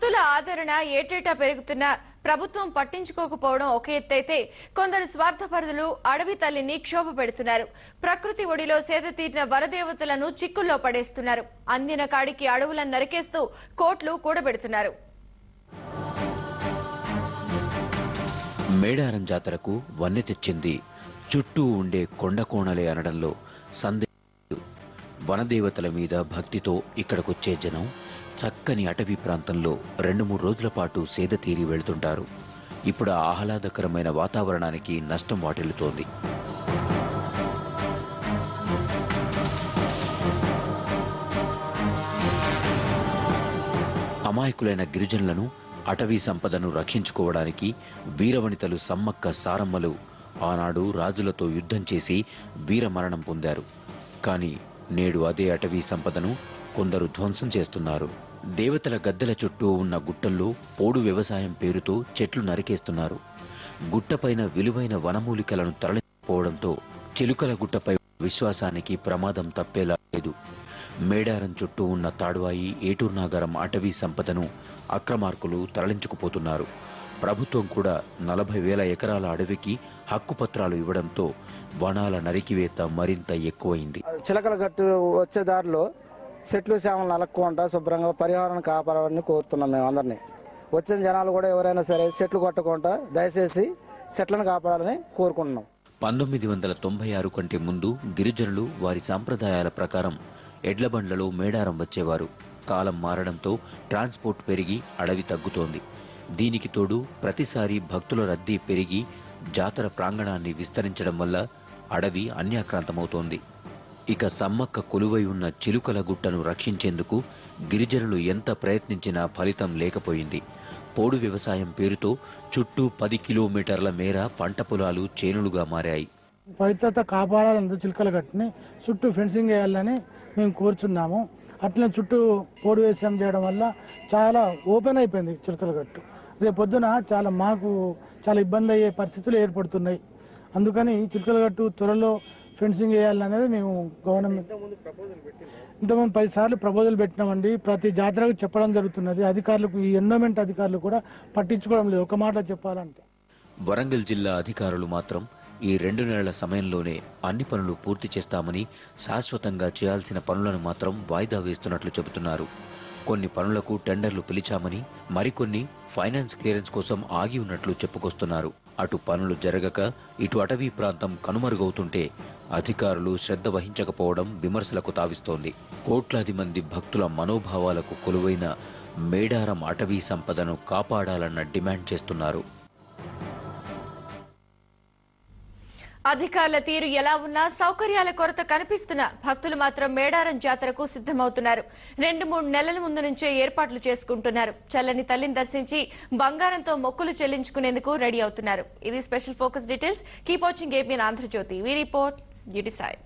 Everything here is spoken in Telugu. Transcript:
భక్తుల ఆదరణ ఏటేటా పెరుగుతున్న ప్రభుత్వం పట్టించుకోకపోవడం ఒక ఎత్తైతే కొందరు స్వార్థపరులు అడవి తల్లిని క్షోభ పెడుతున్నారు. ప్రకృతి ఒడిలో సేద తీరిన వరదేవతలను చిక్కుల్లో పడేస్తున్నారు. అందిన కాడికి అడవులను నరికేస్తూ కోట్లు కూడబెడుతున్నారు. మేడారం జాతరకు వన్నె తెచ్చింది. చుట్టూ ఉండే కొండ కోణలే అనడంలో సందేహం. వనదేవతల మీద భక్తితో ఇక్కడికొచ్చే జనం చక్కని అటవీ ప్రాంతంలో 2-3 రోజుల పాటు సేద తీరి వెళ్తుంటారు. ఇప్పుడు ఆ ఆహ్లాదకరమైన వాతావరణానికి నష్టం వాటిల్లుతోంది. అమాయకులైన గిరిజనులను, అటవీ సంపదను రక్షించుకోవడానికి వీరవనితలు సమ్మక్క సారమ్మలు ఆనాడు రాజులతో యుద్ధం చేసి వీరమరణం పొందారు. కానీ నేడు అదే అటవీ సంపదను కొందరు ధ్వంసం చేస్తున్నారు. దేవతల గద్దెల చుట్టూ ఉన్న గుట్టల్లో పోడు వ్యవసాయం పేరుతో చెట్లు నరికేస్తున్నారు. గుట్టపైన విలువైన వనమూలికలను తరలిపోవడంతో చిలుకల గుట్టపై విశ్వాసానికి ప్రమాదం తప్పేలా లేదు. మేడారం చుట్టూ ఉన్న తాడ్వాయి, ఏటూర్నాగారం అటవీ సంపదను అక్రమార్కులు తరలించుకుపోతున్నారు. ప్రభుత్వం కూడా 40,000 ఎకరాల అడవికి హక్కుపత్రాలు ఇవ్వడంతో వనాల నరికివేత మరింత ఎక్కువైంది. చిలకల గట్టు వచ్చే దారిలో చెట్లు చేమలు నలక్కుండా శుభ్రంగా పరిహారాన్ని కాపాడాలని కోరుతున్నాం. మేము అందరినీ వచ్చిన జనాలు కూడా ఎవరైనా సరే చెట్లు కొట్టకుండా దయచేసి చెట్లను కాపాడాలని కోరుకుంటున్నాం. 1996 కంటే ముందు గిరిజనులు వారి సాంప్రదాయాల ప్రకారం ఎడ్లబండ్లలో మేడారం వచ్చేవారు. కాలం మారడంతో ట్రాన్స్పోర్ట్ పెరిగి అడవి తగ్గుతోంది. దీనికి తోడు ప్రతిసారి భక్తుల రద్దీ పెరిగి జాతర ప్రాంగణాన్ని విస్తరించడం వల్ల అడవి అన్యాక్రాంతమవుతోంది. ఇక సమ్మక్క కొలువై ఉన్న చిలుకల గుట్టను రక్షించేందుకు గిరిజనులు ఎంత ప్రయత్నించినా ఫలితం లేకపోయింది. పోడు వ్యవసాయం పేరుతో చుట్టూ 10 కిలోమీటర్ల మేర పంట పొలాలు చేనులుగా మారాయి. పవిత్రత కాపాడాలని చిలుకల గట్టుని చుట్టూ ఫెన్సింగ్ వేయాలని మేము కోరుచున్నాము. అట్లనే చుట్టూ పోడు వ్యవసాయం చేయడం వల్ల చాలా ఓపెన్ అయిపోయింది చిలుకల గట్టు. రేపు పొద్దున మాకు చాలా ఇబ్బంది అయ్యే పరిస్థితులు ఏర్పడుతున్నాయి. అందుకని చిలుకల గట్టు త్వరలో ఫెన్సింగ్ వేయాలనేది మేము గవర్నమెంట్ ఇంతకుముందు 10 సార్లు ప్రపోజల్ పెట్టినామండి. ప్రతి జాతరకు చెప్పడం జరుగుతున్నది. అధికారులకు, ఈ ఎన్విరాన్మెంట్ అధికారులు కూడా పట్టించుకోవడం లేదు. ఒక మాట చెప్పాలంటే వరంగల్ జిల్లా అధికారులు మాత్రం ఈ 2 నెలల సమయంలోనే అన్ని పనులు పూర్తి చేస్తామని, శాశ్వతంగా చేయాల్సిన పనులను మాత్రం వాయిదా వేస్తున్నట్లు చెబుతున్నారు. కొన్ని పనులకు టెండర్లు పిలిచామని, మరికొన్ని ఫైనాన్స్ క్లియరెన్స్ కోసం ఆగి ఉన్నట్లు చెప్పుకొస్తున్నారు. అటు పనులు జరగక ఇటు అటవీ ప్రాంతం కనుమరుగవుతుంటే అధికారులు శ్రద్ధ వహించకపోవడం విమర్శలకు తావిస్తోంది. కోట్లాది మంది భక్తుల మనోభావాలకు కొలువైన మేడారం అటవీ సంపదను కాపాడాలన్న డిమాండ్ చేస్తున్నారు. అధికారుల తీరు ఎలా ఉన్నా సౌకర్యాల కొరత కనిపిస్తున్న భక్తులు మాత్రం మేడారం జాతరకు సిద్ధమవుతున్నారు. 2-3 నెలల ముందు నుంచే ఏర్పాట్లు చేసుకుంటున్నారు. చల్లని తల్లిని దర్శించి బంగారంతో మొక్కులు చెల్లించుకునేందుకు రెడీ అవుతున్నారు. ఇది special focus details. Keep watching AP Andhra Jyothi. We report, you decide.